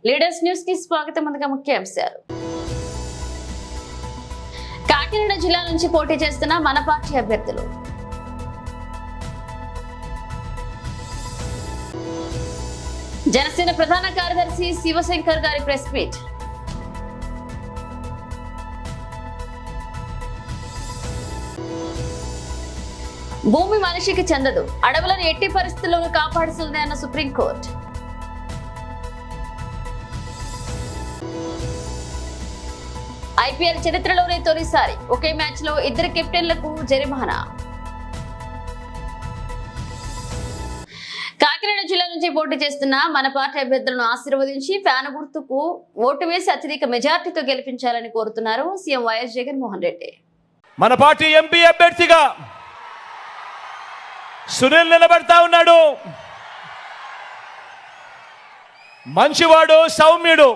Leaders news కి స్వాగతం. ముందుగా ముఖ్యాంశాలు. కాకినాడ జిల్లా నుంచి పోటీ చేస్తున్న మన పార్టీ అభ్యర్థులు. జనసేన ప్రధాన కార్యదర్శి శివశంకర్ గారి ప్రెస్ మీట్. భూమి మనిషికి చెందదు, అడవులను ఎట్టి పరిస్థితుల్లోనూ కాపాడుతుంది అన్న సుప్రీంకోర్టు. ఐపీఎల్ చరిత్రలోనే తొలిసారి ఒకే మ్యాచ్ లో ఇద్దరు కెప్టెన్లకు జరిమానా. కాకినాడ జిల్లా నుంచి పోటీ చేస్తున్న మన పార్టీ అభ్యర్థులను ఆశీర్వదించి ఫ్యాన్ గుర్తుకు ఓటు వేసి అత్యధిక మెజార్టీతో గెలిపించాలని కోరుతున్నారు సీఎం వైఎస్ జగన్మోహన్ రెడ్డి. మన పార్టీ ఎంపీ అభ్యర్థిగా సునీల్ నిలబడతా ఉన్నాడు. మంచివాడు, సౌమ్యుడు,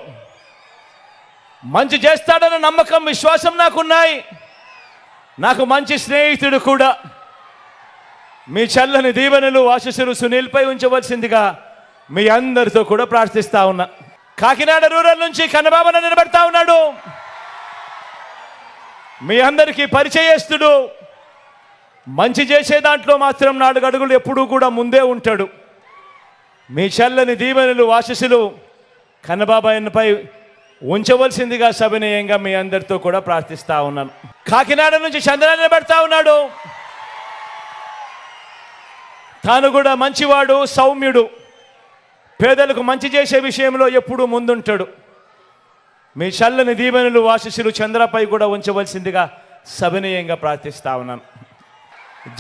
మంచి చేస్తాడన్న నమ్మకం, విశ్వాసం నాకున్నాయి. నాకు మంచి స్నేహితుడు కూడా. మీ చల్లని దీవెనలు, ఆశీస్సులు సునీల్పై ఉంచవలసిందిగా మీ అందరితో కూడా ప్రార్థిస్తా ఉన్నా. కాకినాడ రూరల్ నుంచి కన్నబాబన నిలబడతా ఉన్నాడు. మీ అందరికీ పరిచయస్తుడు. మంచి చేసే దాంట్లో మాత్రం 4 అడుగులు ఎప్పుడూ కూడా ముందే ఉంటాడు. మీ చల్లని దీవెనలు, ఆశీస్సులు కన్నబాబాయన్పై ఉంచవలసిందిగా సవినయంగా మీ అందరితో కూడా ప్రార్థిస్తా ఉన్నాను. కాకినాడ నుంచి చంద్ర నిలబడతా ఉన్నాడు. తాను కూడా మంచివాడు, సౌమ్యుడు, పేదలకు మంచి చేసే విషయంలో ఎప్పుడూ ముందుంటాడు. మీ చల్లని దీవెనలు, ఆశీస్సులు చంద్రపై కూడా ఉంచవలసిందిగా సవినయంగా ప్రార్థిస్తా ఉన్నాను.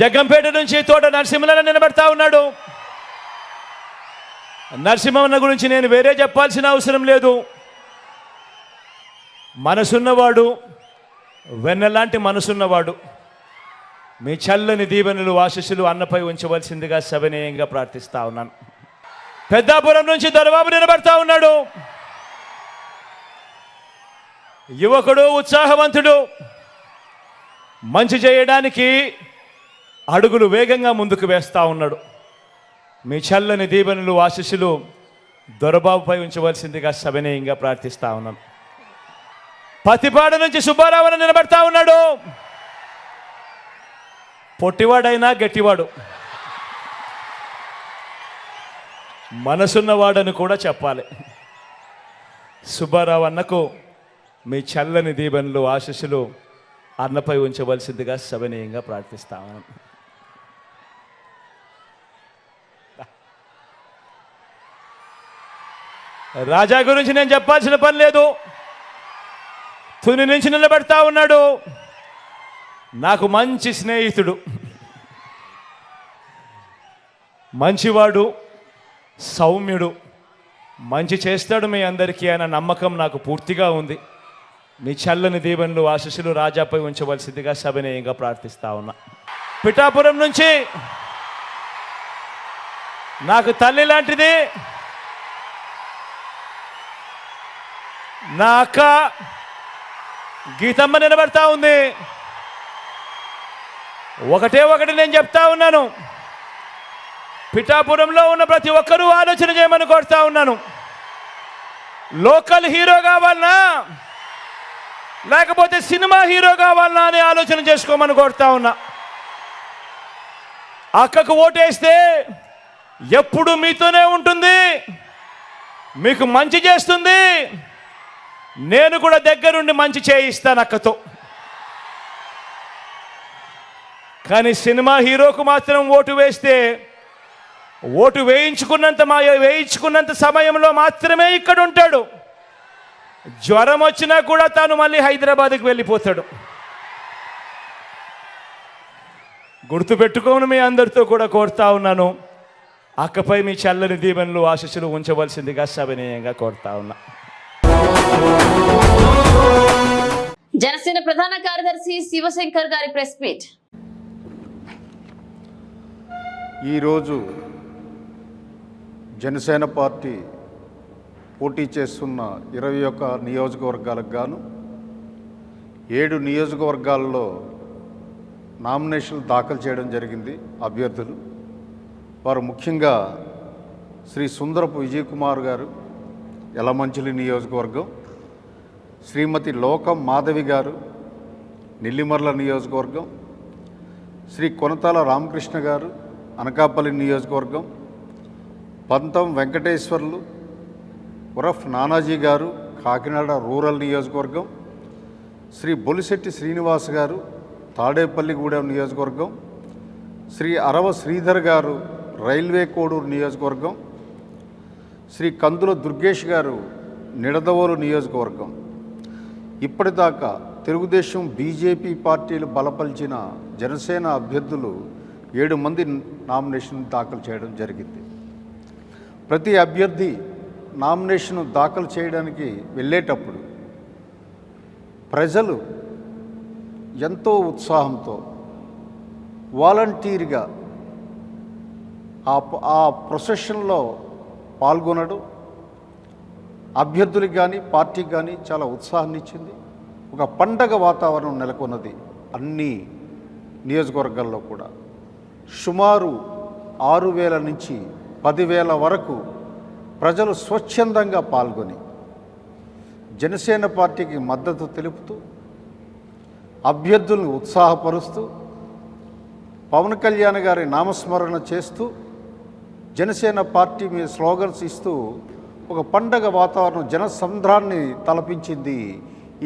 జగ్గంపేట నుంచి తోట నరసింహన్న నిలబడతా ఉన్నాడు. నరసింహన్న గురించి నేను వేరే చెప్పాల్సిన అవసరం లేదు. మనసున్నవాడు, వెన్నెలాంటి మనసున్నవాడు. మీ చల్లని దీవెనలు, ఆశీస్సులు అన్నపై ఉంచవలసిందిగా సవినయంగా ప్రార్థిస్తా ఉన్నాను. పెద్దాపురం నుంచి దొరబాబు నిలబడతా ఉన్నాడు. యువకుడు, ఉత్సాహవంతుడు, మంచి చేయడానికి అడుగులు వేగంగా ముందుకు వేస్తూ ఉన్నాడు. మీ చల్లని దీవెనలు, ఆశీస్సులు దొరబాబుపై ఉంచవలసిందిగా సవినయంగా ప్రార్థిస్తా ఉన్నాను. పతిపాడు నుంచి సుబ్బారావు నిలబడతా ఉన్నాడు. పొట్టివాడైనా గట్టివాడు, మనసున్నవాడని కూడా చెప్పాలి. సుబ్బారావు అన్నకు మీ చల్లని దీవెనలు, ఆశీస్సులు అన్నపై ఉంచవలసిందిగా సవినయంగా ప్రార్థిస్తా ఉన్నాను. రాజా గురించి నేను చెప్పాల్సిన పని లేదు. తుని నుంచి నిలబడతా ఉన్నాడు. నాకు మంచి స్నేహితుడు, మంచివాడు, సౌమ్యుడు, మంచి చేస్తాడు మీ అందరికీ అన్న నమ్మకం నాకు పూర్తిగా ఉంది. మీ చల్లని దీవెనలు, ఆశీస్సులు రాజాపై ఉంచవలసిందిగా సవినయంగా ప్రార్థిస్తా ఉన్నా. పిఠాపురం నుంచి నాకు తల్లి లాంటిది నా అక్క గీతమ్మ నిలబడతా ఉంది. ఒకటి నేను చెప్తా ఉన్నాను. పిఠాపురంలో ఉన్న ప్రతి ఒక్కరూ ఆలోచన చేయమని కోరుతా ఉన్నాను. లోకల్ హీరో కావాలనా లేకపోతే సినిమా హీరో కావాలనా అని ఆలోచన చేసుకోమని కోరుతా ఉన్నా. అక్కకు ఓటేస్తే ఎప్పుడు మీతోనే ఉంటుంది, మీకు మంచి చేస్తుంది. నేను కూడా దగ్గరుండి మంచి చేయిస్తాను అక్కతో. కానీ సినిమా హీరోకు మాత్రం ఓటు వేస్తే ఓటు వేయించుకున్నంత సమయంలో మాత్రమే ఇక్కడ ఉంటాడు. జ్వరం వచ్చినా కూడా తాను మళ్ళీ హైదరాబాద్కి వెళ్ళిపోతాడు. గుర్తుపెట్టుకోమని మీ అందరితో కూడా కోరుతా ఉన్నాను. అక్కపై మీ చల్లని దీవెనలు, ఆశీస్సులు ఉంచవలసిందిగా సవినయంగా కోరుతా ఉన్నా. జనసేన ప్రధాన కార్యదర్శి శివశంకర్ గారి ప్రెస్ మీట్. ఈరోజు జనసేన పార్టీ పోటీ చేస్తున్న 21 నియోజకవర్గాలకు గాను 7 నియోజకవర్గాల్లో నామినేషన్లు దాఖలు చేయడం జరిగింది. అభ్యర్థులు వారు ముఖ్యంగా శ్రీ సుందరపు విజయ్ కుమార్ గారు, యలమంచిలి నియోజకవర్గం, శ్రీమతి లోకం మాధవి గారు నెల్లిమర్ల నియోజకవర్గం, శ్రీ కొనతాల రామకృష్ణ గారు అనకాపల్లి నియోజకవర్గం, పంతం వెంకటేశ్వర్లు ఉరఫ్ నానాజీ గారు కాకినాడ రూరల్ నియోజకవర్గం, శ్రీ బొలిశెట్టి శ్రీనివాస్ గారు తాడేపల్లిగూడెం నియోజకవర్గం, శ్రీ అరవ శ్రీధర్ గారు రైల్వే కోడూరు నియోజకవర్గం, శ్రీ కందుల దుర్గేష్ గారు నిడదవోలు నియోజకవర్గం. ఇప్పటిదాకా తెలుగుదేశం బీజేపీ పార్టీలు బలపరిచిన జనసేన అభ్యర్థులు 7 మంది నామినేషన్ దాఖలు చేయడం జరిగింది. ప్రతి అభ్యర్థి నామినేషన్ దాఖలు చేయడానికి వెళ్ళేటప్పుడు ప్రజలు ఎంతో ఉత్సాహంతో వాలంటీర్గా ఆ ప్రొసెషన్లో పాల్గొనడం అభ్యర్థులకు కానీ పార్టీకి కానీ చాలా ఉత్సాహాన్ని ఇచ్చింది. ఒక పండగ వాతావరణం నెలకొన్నది అన్ని నియోజకవర్గాల్లో కూడా. సుమారు 6,000 నుంచి 10,000 వరకు ప్రజలు స్వచ్ఛందంగా పాల్గొని జనసేన పార్టీకి మద్దతు తెలుపుతూ అభ్యర్థులను ఉత్సాహపరుస్తూ పవన్ కళ్యాణ్ గారి నామస్మరణ చేస్తూ జనసేన పార్టీ మీద స్లోగన్స్ ఇస్తూ ఒక పండగ వాతావరణం జనసంద్రాన్ని తలపించింది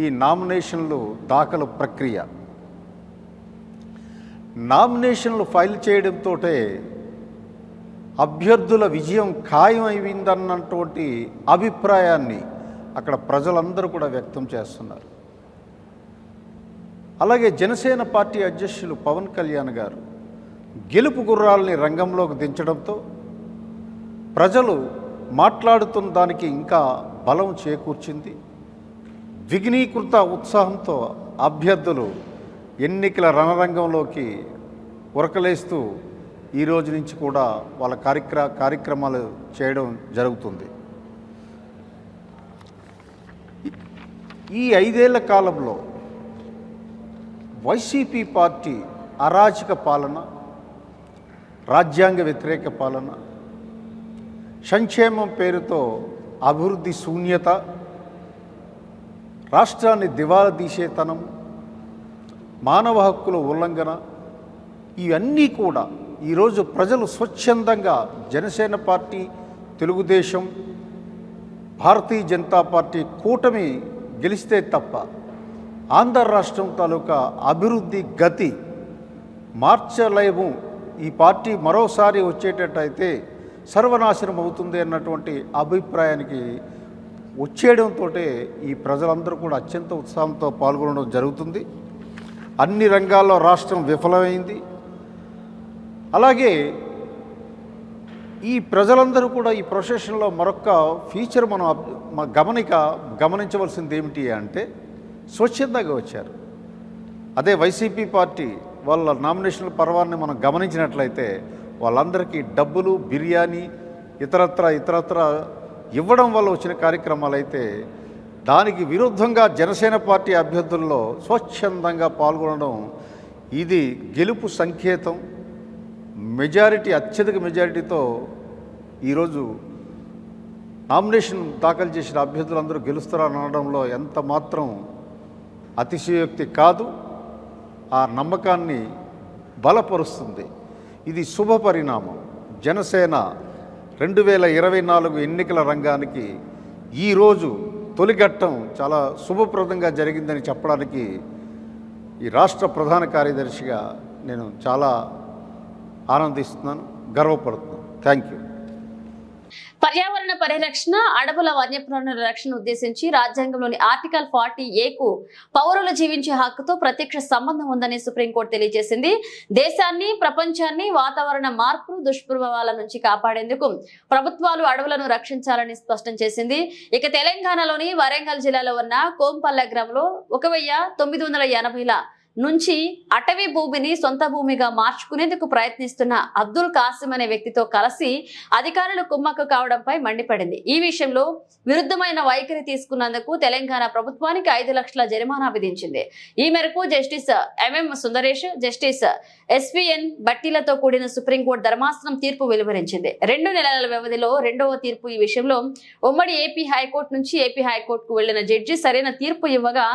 ఈ నామినేషన్లు దాఖలు ప్రక్రియ. నామినేషన్లు ఫైల్ చేయడంతో అభ్యర్థుల విజయం ఖాయమైందన్నటువంటి అభిప్రాయాన్ని అక్కడ ప్రజలందరూ కూడా వ్యక్తం చేస్తున్నారు. అలాగే జనసేన పార్టీ అధ్యక్షులు పవన్ కళ్యాణ్ గారు గెలుపు గుర్రాలని రంగంలోకి దించడంతో ప్రజలు మాట్లాడుతున్న దానికి ఇంకా బలం చేకూర్చింది. ద్విగుణీకృత ఉత్సాహంతో అభ్యర్థులు ఎన్నికల రణరంగంలోకి ఉరకలేస్తూ ఈ రోజు నుంచి కూడా వాళ్ళ కార్యక్రమాలు చేయడం జరుగుతుంది. ఈ 5 ఏళ్ల కాలంలో వైసీపీ పార్టీ అరాచక పాలన, రాజ్యాంగ వ్యతిరేక పాలన, సంక్షేమం పేరుతో అభివృద్ధి శూన్యత, రాష్ట్రాన్ని దివాలా తీసేతనం, మానవ హక్కుల ఉల్లంఘన, ఇవన్నీ కూడా ఈరోజు ప్రజలు స్వచ్ఛందంగా జనసేన పార్టీ, తెలుగుదేశం, భారతీయ జనతా పార్టీ కూటమి గెలిస్తే తప్ప ఆంధ్ర రాష్ట్రం తాలూకా అభివృద్ధి గతి మార్చలేము, ఈ పార్టీ మరోసారి వచ్చేటట్టయితే సర్వనాశనం అవుతుంది అన్నటువంటి అభిప్రాయానికి వచ్చేయడంతో ఈ ప్రజలందరూ కూడా అత్యంత ఉత్సాహంతో పాల్గొనడం జరుగుతుంది. అన్ని రంగాల్లో రాష్ట్రం విఫలమైంది. అలాగే ఈ ప్రజలందరూ కూడా ఈ ప్రొసెషన్లో మరొక ఫీచర్ మనం గమనించవలసింది ఏమిటి అంటే స్వచ్ఛందంగా వచ్చారు. అదే వైసీపీ పార్టీ వాళ్ళ నామినేషన్ల పర్వాన్ని మనం గమనించినట్లయితే వాళ్ళందరికీ డబ్బులు, బిర్యానీ, ఇతరత్ర ఇవ్వడం వల్ల వచ్చిన కార్యక్రమాలు అయితే దానికి విరుద్ధంగా జనసేన పార్టీ అభ్యర్థుల్లో స్వచ్ఛందంగా పాల్గొనడం ఇది గెలుపు సంకేతం. అత్యధిక మెజారిటీతో ఈరోజు నామినేషన్ దాఖలు చేసిన అభ్యర్థులందరూ గెలుస్తారని అనడంలో ఎంత మాత్రం అతిశయోక్తి కాదు. ఆ నమ్మకాన్ని బలపరుస్తుంది. ఇది శుభ పరిణామం. జనసేన 2024 ఎన్నికల రంగానికి ఈరోజు తొలిఘట్టం చాలా శుభప్రదంగా జరిగిందని చెప్పడానికి ఈ రాష్ట్ర ప్రధాన కార్యదర్శిగా నేను చాలా ఆనందిస్తున్నాను, గర్వపడుతున్నాను. Thank you. పర్యావరణ పరిరక్షణ, అడవుల వన్యప్రాణుల రక్షణ ఉద్దేశించి రాజ్యాంగంలోని ఆర్టికల్ 40A పౌరులు జీవించే హక్కుతో ప్రత్యక్ష సంబంధం ఉందని సుప్రీంకోర్టు తెలియజేసింది. దేశాన్ని, ప్రపంచాన్ని వాతావరణ మార్పులు, దుష్ప్రభావాల నుంచి కాపాడేందుకు ప్రభుత్వాలు అడవులను రక్షించాలని స్పష్టం చేసింది. ఇక తెలంగాణలోని వరంగల్ జిల్లాలో ఉన్న కోంపల్ల గ్రామంలో 1980ల నుంచి అటవీ భూమిని సొంత భూమిగా మార్చుకునేందుకు ప్రయత్నిస్తున్న అబ్దుల్ కాసిం అనే వ్యక్తితో కలిసి అధికారులు కుమ్మక్కు కావడంపై మండిపడింది. ఈ విషయంలో విరుద్ధమైన వైఖరి తీసుకున్నందుకు తెలంగాణ ప్రభుత్వానికి 5 లక్షల జరిమానా విధించింది. ఈ మేరకు justice MM Sundaresh, justice SVN బట్టీలతో కూడిన సుప్రీంకోర్టు ధర్మాసనం తీర్పు వెలువరించింది. 2 నెలల వ్యవధిలో రెండవ తీర్పు. ఈ విషయంలో ఉమ్మడి ఏపీ హైకోర్టు నుంచి ఏపీ హైకోర్టుకు వెళ్లిన జడ్జి సరైన తీర్పు ఇవ్వగా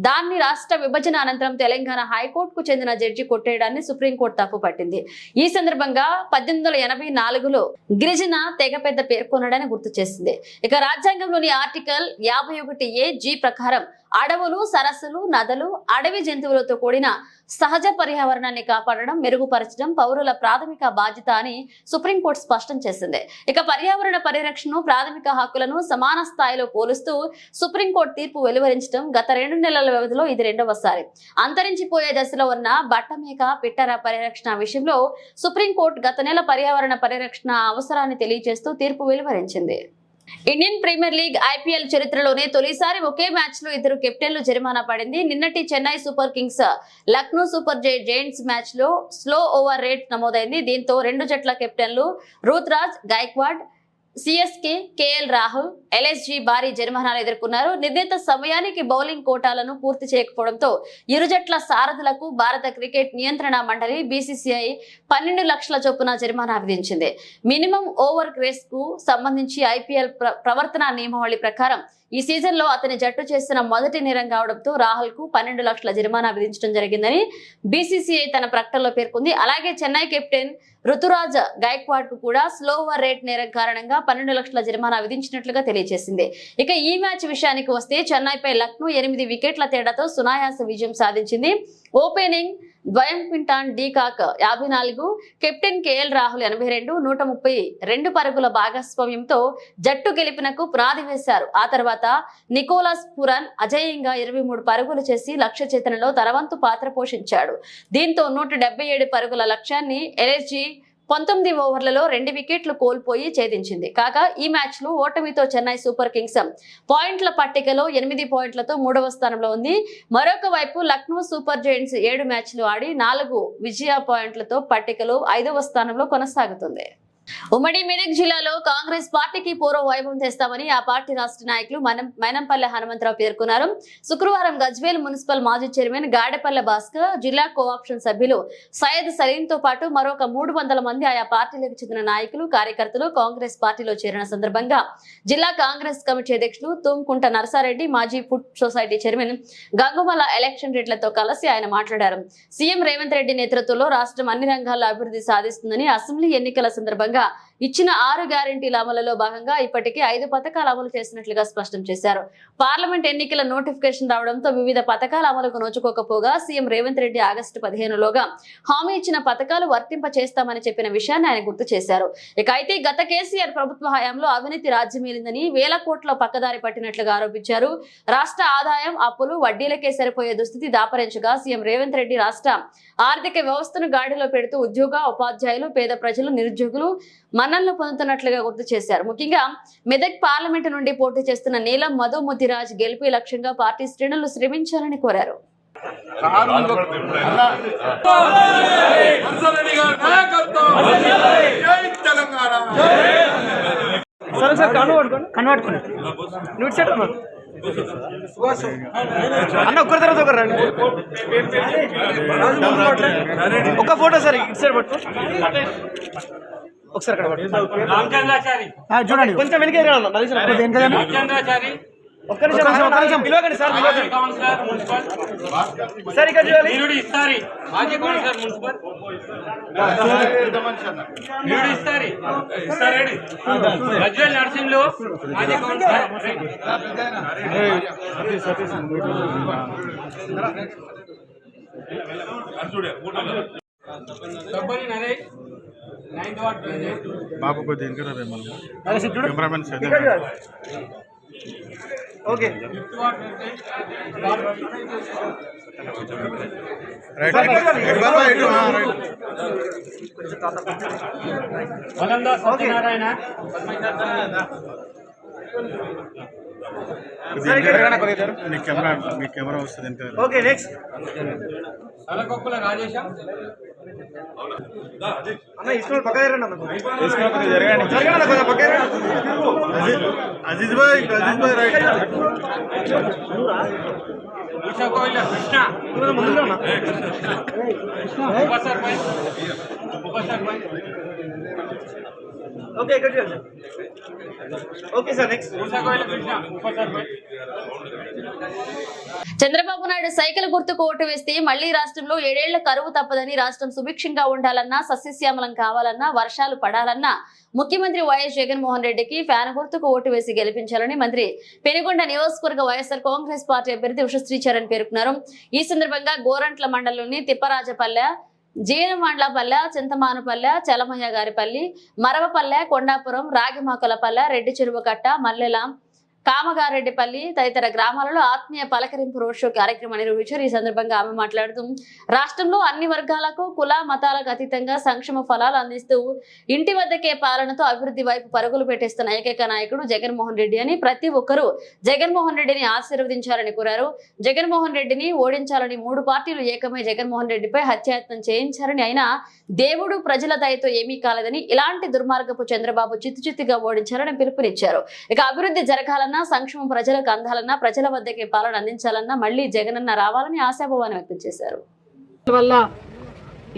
దాన్ని రాష్ట్ర విభజన అనంతరం తెలంగాణ హైకోర్టుకు చెందిన జడ్జి కొట్టేయడాన్ని సుప్రీంకోర్టు తప్పుపట్టింది. ఈ సందర్భంగా 1884లో గిరిజన తెగ పెద్ద పేర్కొనడాన్ని గుర్తు చేసింది. ఇక రాజ్యాంగంలోని ఆర్టికల్ 51A(G) ప్రకారం అడవులు, సరస్సులు, నదులు, అడవి జంతువులతో కూడిన సహజ పర్యావరణాన్ని కాపాడడం, మెరుగుపరచడం పౌరుల ప్రాథమిక బాధ్యత అని సుప్రీంకోర్టు స్పష్టం చేసింది. ఇక పర్యావరణ పరిరక్షణను, ప్రాథమిక హక్కులను సమాన స్థాయిలో పోలుస్తూ సుప్రీంకోర్టు తీర్పు వెలువరించడం గత 2 నెలల వ్యవధిలో ఇది రెండవసారి. అంతరించిపోయే దశలో ఉన్న బట్టమేక, పిట్టర పరిరక్షణ విషయంలో సుప్రీంకోర్టు గత నెల పర్యావరణ పరిరక్షణ అవసరాన్ని తెలియజేస్తూ తీర్పు వెలువరించింది. ఇండియన్ ప్రీమియర్ లీగ్ ఐపీఎల్ చరిత్రలోనే తొలిసారి ఒకే మ్యాచ్ లో 2 కెప్టెన్లు జరిమానా పడింది. నిన్నటి Chennai super kings Lucknow super giants match లో స్లో ఓవర్ రేట్ నమోదైంది. దీంతో 2 జట్ల కెప్టెన్లు Ruturaj Gaikwad, CSK KL Rahul, LSG భారీ జరిమానాలు ఎదుర్కొన్నారు. నిర్ణీత సమయానికి బౌలింగ్ కోటాలను పూర్తి చేయకపోవడంతో ఇరు జట్ల సారథులకు భారత క్రికెట్ నియంత్రణ మండలి బీసీసీఐ 12 లక్షల చొప్పున జరిమానా విధించింది. మినిమం ఓవర్ క్రేస్ కు సంబంధించి ఐపీఎల్ ప్రవర్తన నియమావళి ప్రకారం ఈ సీజన్ లో అతని జట్టు చేసిన మొదటి నేరం కావడంతో రాహుల్ కు 12 లక్షల జరిమానా విధించడం జరిగిందని బీసీసీఐ తన ప్రకటనలో పేర్కొంది. అలాగే చెన్నై కెప్టెన్ రుతురాజ్ గైక్వాడ్ కు కూడా స్లో ఓవర్ రేట్ నేరం కారణంగా 12 లక్షల జరిమానా విధించినట్లుగా తెలియజేసింది. ఇక ఈ మ్యాచ్ విషయానికి వస్తే చెన్నైపై లక్నో 8 వికెట్ల తేడాతో సునాయాస విజయం సాధించింది. ఓపెనింగ్ ద్వయం Quinton de Kock 54, captain KL Rahul 82, 132 పరుగుల భాగస్వామ్యంతో జట్టు గెలుపునకు పునాది వేశారు. ఆ తర్వాత నికోలస్ పురాన్ అజేయంగా 23 పరుగులు చేసి లక్ష్య చేతనలో తన వంతు పాత్ర పోషించాడు. దీంతో 177 పరుగుల లక్ష్యాన్ని ఎల్ఎస్జీ 19 ఓవర్లలో 2 వికెట్లు కోల్పోయి ఛేదించింది. కాగా ఈ మ్యాచ్ లో ఓటమితో చెన్నై సూపర్ కింగ్స్ పాయింట్ల పట్టికలో 8 పాయింట్లతో 3వ స్థానంలో ఉంది. మరొక వైపు లక్నో సూపర్ జైంట్స్ 7 మ్యాచ్లు ఆడి 4 విజయ పాయింట్లతో పట్టికలో 5వ స్థానంలో కొనసాగుతుంది. ఉమ్మడి మెదక్ జిల్లాలో కాంగ్రెస్ పార్టీకి పూర్వ వైభవం తెస్తామని ఆ పార్టీ రాష్ట్ర నాయకులు మైనంపల్లె హనుమంతరావు పేర్కొన్నారు. శుక్రవారం గజ్వేల్ మున్సిపల్ మాజీ చైర్మన్ గాడెపల్లె భాస్కర్, జిల్లా కోఆప్షన్ సభ్యులు సయ్యద్ సలీం తో పాటు మరొక 300 మంది ఆయా పార్టీలకు చెందిన నాయకులు, కార్యకర్తలు కాంగ్రెస్ పార్టీలో చేరిన సందర్భంగా జిల్లా కాంగ్రెస్ కమిటీ అధ్యక్షులు తుమ్కుంట నర్సారెడ్డి, మాజీ ఫుడ్ సొసైటీ చైర్మన్ గంగుమల ఎలక్షన్ రెడ్లతో కలిసి ఆయన మాట్లాడారు. సీఎం రేవంత్ రెడ్డి నేతృత్వంలో రాష్ట్రం అన్ని రంగాల్లో అభివృద్ధి సాధిస్తుందని, అసెంబ్లీ ఎన్నికల సందర్భంగా ఇచ్చిన 6 గ్యారెంటీల అమలులో భాగంగా ఇప్పటికే 5 పథకాలు అమలు చేసినట్లుగా స్పష్టం చేశారు. పార్లమెంట్ ఎన్నికల నోటిఫికేషన్ రావడంతో వివిధ పథకాల అమలుకు నోచుకోకపోగా సీఎం రేవంత్ రెడ్డి ఆగస్టు 15లోగా హామీ ఇచ్చిన పథకాలు వర్తింప చేస్తామని చెప్పిన విషయాన్ని ఆయన గుర్తు చేశారు. ఇక అయితే గత కేసీఆర్ ప్రభుత్వ హయాంలో అవినీతి రాజ్యమేలిందని, వేల కోట్ల పక్కదారి పట్టినట్లుగా ఆరోపించారు. రాష్ట్ర ఆదాయం అప్పులు వడ్డీలకే సరిపోయే దుస్థితి దాపరించగా సీఎం రేవంత్ రెడ్డి రాష్ట్ర ఆర్థిక వ్యవస్థను గాడిలో పెడుతూ ఉద్యోగ, ఉపాధ్యాయులు, పేద ప్రజలు, నిరుద్యోగులు మన్ననలు పొందుతున్నట్లుగా గుర్తు చేశారు. ముఖ్యంగా మెదక్ పార్లమెంటు నుండి పోటీ చేస్తున్న నీలం మధు ముదిరాజ్ గెలిపే లక్ష్యంగా పార్టీ శ్రేణులు శ్రమించాలని కోరారు. అన్న ఒక్కరి తర్వాత ఒకరు రండి, ఒక్క ఫోటో సార్ ఇటు సైడ్ పట్టు, ఒకసారి చూడండి, కొంచెం వెనక ఒక్క నిమిషం పిలవకండి సార్, సార్ ఇక్కడ చూడాలి నర్సింగ్లో మాజీ కౌన్సిలర్ బాబు కొద్దిగా ఇంకా రే మనం కెమెరామెన్ ఓకే సత్యనారాయణ మీ కెమెరా వస్తుంది వెనక. ఓకే నెక్స్ట్ తలకొప్పుల రాజేశ అన్న ఇస్మాయిల్ పక్క జరగండి అన్న జరగండి. జరగండి అన్న కొంచెం పక్క జరగండి. అజీజ్ భాయ్ రైట్. ఉషా కోయిల కృష్ణ కొంచెం ముందుగా అన్న ఉప సర్పంచ్ ఓకే ఇక్కడ చూడండి. ఓకే సార్ నెక్స్ట్ ఉషా కోయిల కృష్ణ ఉప సర్పంచ్ చంద్రబాబు నాయుడు సైకిల్ గుర్తుకు ఓటు వేస్తే మళ్లీ రాష్ట్రంలో 7 ఏళ్ల కరువు తప్పదని, రాష్ట్రం సుభిక్షంగా ఉండాలన్నా, సస్యశ్యామలం కావాలన్నా, వర్షాలు పడాలన్నా ముఖ్యమంత్రి వైఎస్ జగన్మోహన్ రెడ్డికి ఫ్యాన్ గుర్తుకు ఓటు వేసి గెలిపించాలని మంత్రి పెనుగొండ నియోజకవర్గ వైఎస్ఆర్ కాంగ్రెస్ పార్టీ అభ్యర్థి ఉషశ్రీచరణ్ పేర్కొన్నారు. ఈ సందర్భంగా గోరంట్ల మండలంలోని తిప్పరాజపల్లె, జీనమాండ్లపల్లె, చింతమానపల్లె, చలమయ్య గారిపల్లి, మరవపల్లె, కొండాపురం, రాగిమాకులపల్లె, రెడ్డి చెరువు కట్ట, మల్లెల, కామగారెడ్డిపల్లి తదితర గ్రామాలలో ఆత్మీయ పలకరింపు రోడ్ షో కార్యక్రమం నిర్వహించారు. ఈ సందర్భంగా ఆమె మాట్లాడుతూ రాష్ట్రంలో అన్ని వర్గాలకు కుల మతాలకు అతీతంగా సంక్షేమ ఫలాలు అందిస్తూ ఇంటి వద్దకే పాలనతో అభివృద్ధి వైపు పరుగులు పెట్టేస్తున్న ఏకైక నాయకుడు జగన్మోహన్ రెడ్డి అని, ప్రతి ఒక్కరూ జగన్మోహన్ రెడ్డిని ఆశీర్వదించాలని కోరారు. జగన్మోహన్ రెడ్డిని ఓడించాలని 3 పార్టీలు ఏకమై జగన్మోహన్ రెడ్డిపై హత్యాయత్నం చేయించారని, అయినా దేవుడు ప్రజల దయతో ఏమీ కాలేదని, ఇలాంటి దుర్మార్గపు చంద్రబాబు చిత్తుచిత్తుగా ఓడించాలని పిలుపునిచ్చారు. ఇక అభివృద్ధి జరగాలన్నా, సంక్షేమం ప్రజలకు అందాలన్నా, ప్రజల వద్దకే పాలన అందించాలన్నా మళ్లీ జగనన్న రావాలని ఆశాభావాన్ని వ్యక్తం చేశారు. వల్ల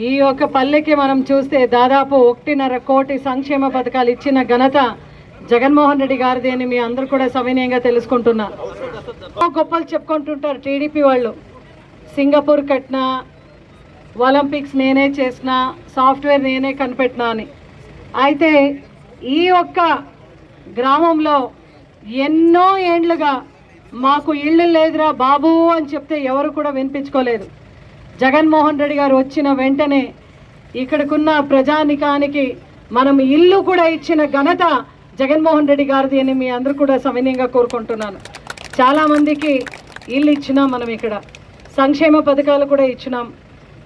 ఈ యొక్క పల్లెకి మనం చూస్తే దాదాపు 1.5 కోటి సంక్షేమ పథకాలు ఇచ్చిన ఘనత జగన్మోహన్ రెడ్డి గారిది అని మీ అందరూ కూడా సవినయంగా తెలుసుకుంటున్నా. గొప్పలు చెప్పుకుంటుంటారు టీడీపీ వాళ్ళు, సింగపూర్ కట్టినా, ఒలింపిక్స్ నేనే చేసిన, సాఫ్ట్వేర్ నేనే కనిపెట్టినా అని. అయితే ఈ ఒక్క గ్రామంలో ఎన్నో ఏండ్లుగా మాకు ఇళ్ళు లేదురా బాబు అని చెప్తే ఎవరు కూడా వినిపించుకోలేదు. జగన్మోహన్ రెడ్డి గారు వచ్చిన వెంటనే ఇక్కడికున్న ప్రజానికానికి మనం ఇల్లు కూడా ఇచ్చిన ఘనత జగన్మోహన్ రెడ్డి గారిది అని మీ అందరూ కూడా సవినయంగా కోరుకుంటున్నాను. చాలామందికి ఇల్లు ఇచ్చినాం, మనం ఇక్కడ సంక్షేమ పథకాలు కూడా ఇచ్చినాం.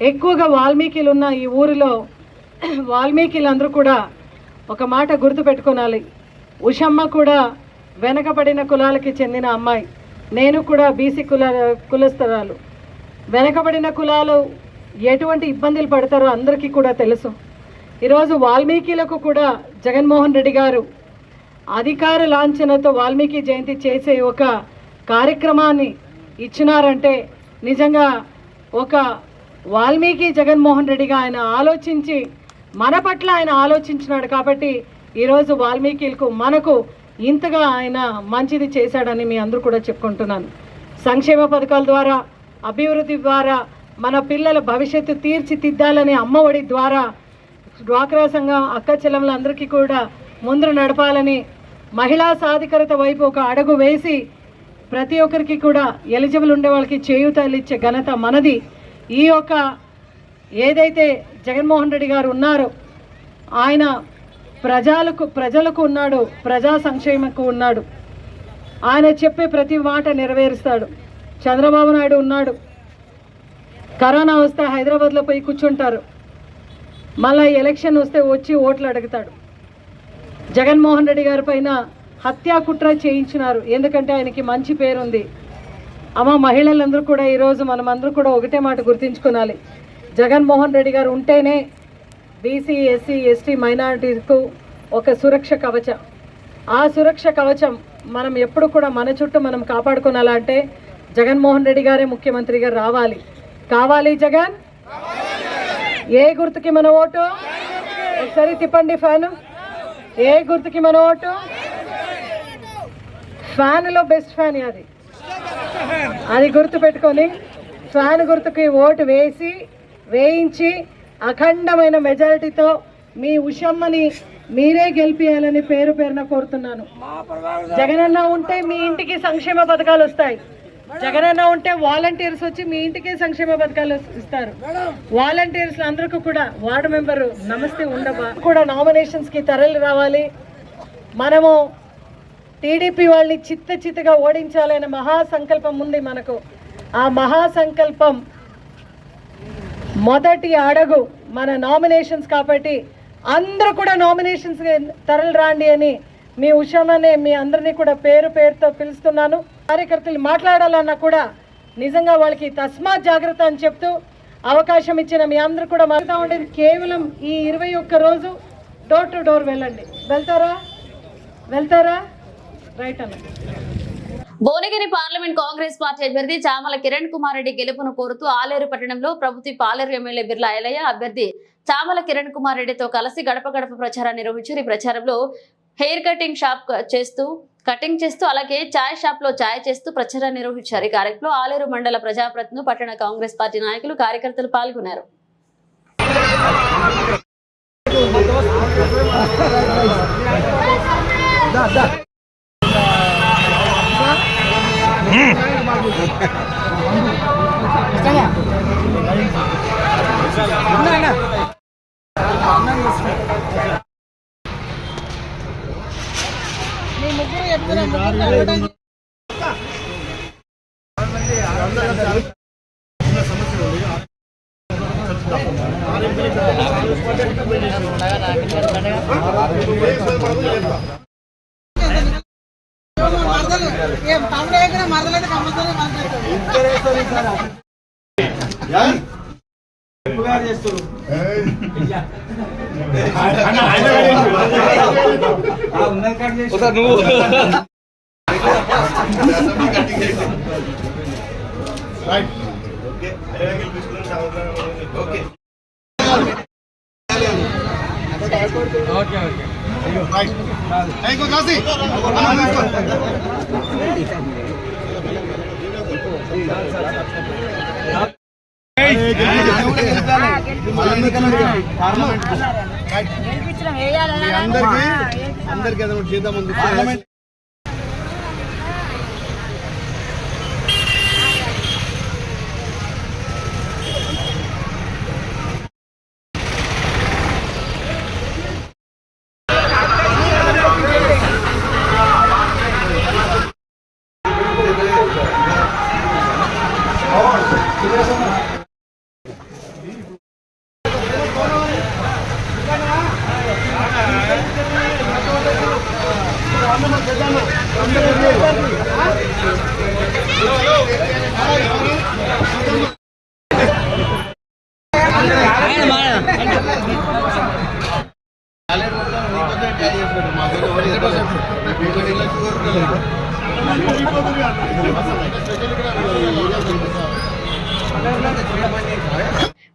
ఎక్కువగా వాల్మీకిలు ఉన్న ఈ ఊరిలో వాల్మీకిలందరూ కూడా ఒక మాట గుర్తుపెట్టుకోవాలి. ఉషమ్మ కూడా వెనకబడిన కులాలకి చెందిన అమ్మాయి, నేను కూడా బీసీ కులస్తరాలు. వెనకబడిన కులాలు ఎటువంటి ఇబ్బందులు పడతారో అందరికీ కూడా తెలుసు. ఈరోజు వాల్మీకిలకు కూడా జగన్మోహన్ రెడ్డి గారు అధికార లాంఛనతో వాల్మీకి జయంతి చేసే ఒక కార్యక్రమాన్ని ఇచ్చినారంటే నిజంగా ఒక వాల్మీకి జగన్మోహన్ రెడ్డిగా ఆయన ఆలోచించి మన పట్ల ఆయన ఆలోచించినాడు కాబట్టి ఈరోజు వాల్మీకిలకు మనకు ఇంతగా ఆయన మంచిది చేశాడని మీ అందరూ కూడా చెప్పుకుంటున్నాను. సంక్షేమ పథకాల ద్వారా, అభివృద్ధి ద్వారా మన పిల్లల భవిష్యత్తు తీర్చిదిద్దాలని, అమ్మఒడి ద్వారా డ్వాక్రా సంఘం అక్క చెల్లెమ్మలందరికీ కూడా ముందు నడపాలని, మహిళా సాధికారత వైపు ఒక అడుగు వేసి ప్రతి ఒక్కరికి కూడా ఎలిజిబుల్ ఉండే వాళ్ళకి చేయూతలు ఇచ్చే ఘనత మనది. ఈ యొక్క ఏదైతే జగన్మోహన్ రెడ్డి గారు ఉన్నారో ఆయన ప్రజలకు ఉన్నాడు, ప్రజా సంక్షేమకు ఉన్నాడు. ఆయన చెప్పే ప్రతి మాట నెరవేరుస్తాడు. చంద్రబాబు నాయుడు ఉన్నాడు, కరోనా వస్తే హైదరాబాద్లో పోయి కూర్చుంటారు, మళ్ళీ ఎలక్షన్ వస్తే వచ్చి ఓట్లు అడుగుతాడు. జగన్మోహన్ రెడ్డి గారి పైన హత్యా కుట్ర చేయించినారు, ఎందుకంటే ఆయనకి మంచి పేరుంది. అమ్మ మహిళలందరూ కూడా ఈరోజు మనమందరూ కూడా ఒకటే మాట గుర్తుంచుకోవాలి, జగన్మోహన్ రెడ్డి గారు ఉంటేనే బీసీ, ఎస్సీ, ఎస్టీ మైనారిటీకు ఒక సురక్ష కవచం. ఆ సురక్ష కవచం మనం ఎప్పుడు కూడా మన చుట్టూ మనం కాపాడుకోవాలంటే జగన్మోహన్ రెడ్డి గారే ముఖ్యమంత్రిగా రావాలి. కావాలి జగన్. ఏ గుర్తుకి మన ఓటు? ఒకసారి తిప్పండి ఫ్యాను. ఏ గుర్తుకి మన ఓటు? ఫ్యాన్లో బెస్ట్ ఫ్యాన్ అది గుర్తు పెట్టుకొని ఫ్యాన్ గుర్తుకి ఓటు వేయించి అఖండమైన మెజారిటీతో మీ ఉషమ్మని మీరే గెలిపియాలని పేరు పేరున కోరుతున్నాను. జగనన్న ఉంటే మీ ఇంటికి సంక్షేమ పథకాలు వస్తాయి. జగనన్న ఉంటే వాలంటీర్స్ వచ్చి మీ ఇంటికి సంక్షేమ పథకాలు ఇస్తారు. వాలంటీర్స్ అందరికీ కూడా వార్డు మెంబరు నమస్తే ఉండవా కూడా నామినేషన్స్కి తరలి రావాలి. మనము టీడీపీ వాళ్ళని చిత్తగా ఓడించాలనే మహాసంకల్పం ఉంది మనకు. ఆ మహాసంకల్పం మొదటి అడుగు మన నామినేషన్స్ కాబట్టి అందరూ కూడా నామినేషన్స్ తరలి రాండి అని మీ ఉషామనే మీ అందరినీ కూడా పేరుతో పిలుస్తున్నాను. కార్యకర్తలు మాట్లాడాలన్నా కూడా నిజంగా వాళ్ళకి తస్మాత్ జాగ్రత్త అని చెప్తూ అవకాశం ఇచ్చిన మీ అందరూ కూడా మారుతా ఉండేది కేవలం ఈ 21 రోజు డోర్ టు డోర్ వెళ్ళండి. వెళ్తారా రైట్ అన్న. భువనగిరి పార్లమెంట్ కాంగ్రెస్ పార్టీ అభ్యర్థి చామల కిరణ్ కుమార్ రెడ్డి గెలుపును కోరుతూ ఆలేరు పట్టణంలో ప్రభుత్వ పాలేరు ఎమ్మెల్యే బిర్లా ఐలయ్య అభ్యర్థి చామల కిరణ్ కుమార్ రెడ్డితో కలిసి గడప గడప ప్రచారాన్ని నిర్వహించారు. ఈ ప్రచారంలో హెయిర్ కటింగ్ చేస్తూ అలాగే చాయ్ షాప్ లో చాయ్ చేస్తూ ప్రచారాన్ని నిర్వహించారు. ఈ కార్యక్రమంలో ఆలేరు మండల ప్రజాప్రతినిధులు, పట్టణ కాంగ్రెస్ పార్టీ నాయకులు, కార్యకర్తలు పాల్గొన్నారు. అందరికీ ఏదైనా చేద్దాం.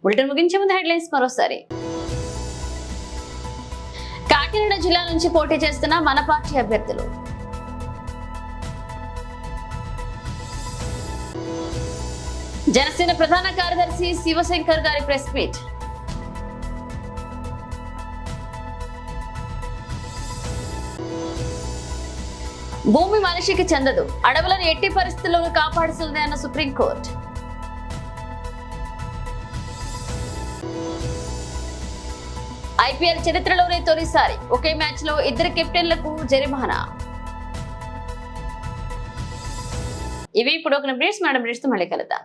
బులెటిన్ ముగించే ముందు హెడ్లైన్స్ మరోసారి. కాకినాడ జిల్లా నుంచి పోటీ చేస్తున్న మన పార్టీ అభ్యర్థులు. జనసేన ప్రధాన కార్యదర్శి శివశంకర్ గారి ప్రెస్ మీట్. భూమి మనిషికి చెందదు, అడవులను ఎట్టి పరిస్థితుల్లోనూ కాపాడుతుంది అన్న సుప్రీంకోర్టు. ఐపీఎల్ చరిత్రలోనే తొలిసారి ఒకే మ్యాచ్ లో 2 కెప్టెన్లకు జరిమానా. ఇవి ఇప్పుడు ఒక బ్రేస్ మేడం మళ్ళీ కలుద్దాం.